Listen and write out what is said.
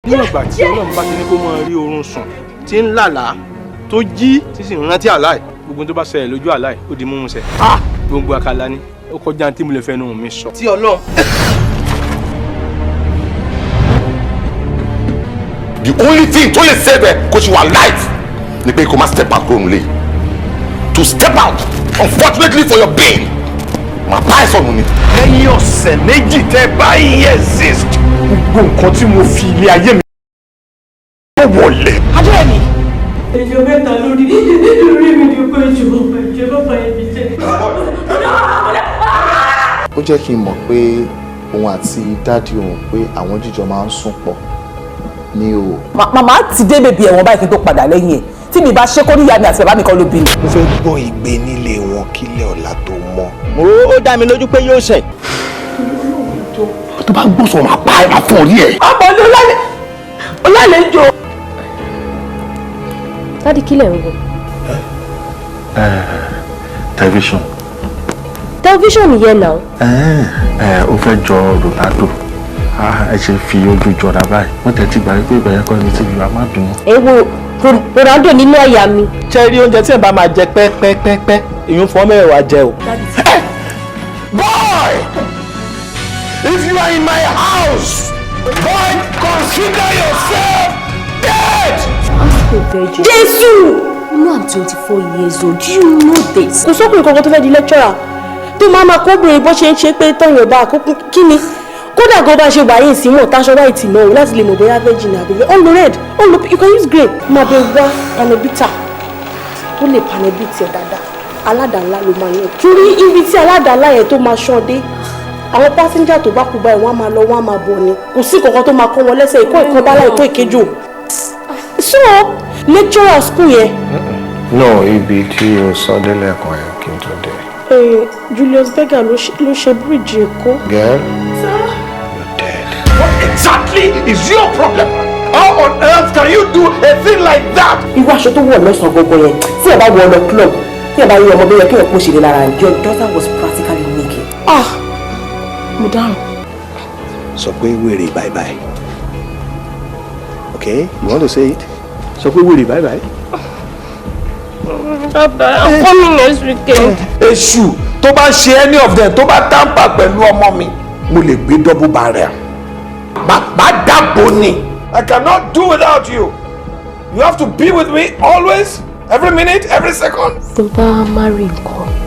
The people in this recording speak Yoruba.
ní ìgbà tí Ọlọ́run bá ti ní kó máa rí oorun sùn tí ń lálàá tó jí tí sì ń rántí àlá ẹ̀ gbogbo tó bá ṣẹlẹ̀ lójú àlá ẹ̀ ó di múmú ṣẹ. gbogbo àkàlà ni ó kọjá tí mo lè fẹ́ nu mi sọ. tí Ọlọ́run. The only thing tó lè save ẹ kó ṣe wà life ni pé kó má step out kúrò nílé. To step out unfortunately for your pain màá bá ẹ sọnù ni. lẹ́yìn ọ̀sẹ̀ méjì tẹ́ báyìí exist gbogbo nǹkan tí mo fi ilé ayé mi tó wọlé. ajọ́ ẹ̀ ni. èjò mẹ́ta lórí mi ni pé ìjọba bá ẹbí tẹ́. ó jẹ́ kí n mọ̀ pé òun àti dáàdi òun pé àwọn jíjọ máa ń sùn pọ̀ ní o. màmá ti dé bèbí ẹ̀wọ̀n báyìí kí n tó padà lẹ́yìn ẹ̀ tí mi bá ṣe kó níyà mi àti bàbá mi kan ló bí mi. mo fẹ́ gbọ́ ìgbé nílé wọn kílẹ̀ ọ̀la tó mọ́. ó dá mi lójú pé yóò ṣe. tó bá gbọ́sọ̀ máa pa ẹ̀ máa fún ọ ní ẹ̀. ọmọ ní ọlálejò. dádì kílẹ̀ ń wò. tẹlifíṣàn. tẹlifíṣàn yẹn náà. ó fẹ́ jọ Ronaldo ẹ ṣe fi ojú jọra báyìí wọ́n tẹ̀ ti gbà pé ìbẹ̀rẹ̀ kọ́ ni tv wa má bínú. èwo Ronaldo nínú àyà mi. ṣe rí oúnjẹ tí ẹ bá máa jẹ pẹ́pẹ́pẹ́pẹ́ ìyún fún mẹ́wàá jẹ o. Boy, if you are in my house, boy, consider yourself dead. Ask a virgin. Jésù! You know I'm 24 years old. Do you know this? Kò sọ́kùnrin kankan tó fẹ́ di lecturer. Tó máa kóbìnrin bó ṣe ń ṣe pé tọ́yìn ọ̀dà àkókò kí ni? Kódà gan bá ṣe wáyé ìsìnmọ̀ táṣọ wáyé tì mọ́ o láti lè mọ̀ bóyá virgin àbí on the red on the you can use grape. Máa bẹ wá anabita tó lè panabiti ẹ̀ dáadáa. Aládàá-ńlá ló máa yẹ. Torí ibi tí aládàá-ńlá yẹn tó máa ṣán dé àwọn pásíńjà tó bá kú báyìí wọ́n á máa lọ wọ́n á máa bọ̀ ni kò sí kankan tó máa kọ́ wọn lẹ́sẹ̀ ìkọ́ ìkan bá láì kó ìkejò. So lecturer school yẹn. no ibi tí o sọ délẹ̀ kan yẹn kí n tó dé. Julius Berger ló ṣe bíríìjì Èkó. Girl, you're dead. What exactly is your problem? How on earth can you do a thing like that? irú aṣọ tó wọ̀ lọ́sàn-án gbogbo yẹn tí ẹ bá wọ lọ club tí ẹ bá rí ọmọ bẹ́ẹ̀ kí ẹ kó ṣeré lára your daughter was practically naked. Mo dáhùn. Sọ pé wèrè bye bye. Okay, you want to say it? Sọ pé wèrè bye bye. I'm coming next weekend. Èṣù tó bá ṣe any of them tó bá tamper pẹ̀lú ọmọ mi mo lè gbé double barrel. Bàbá dàbò ni. I cannot do without you. You have to be with me always, every minute, every second. Tó bá marry nǹkan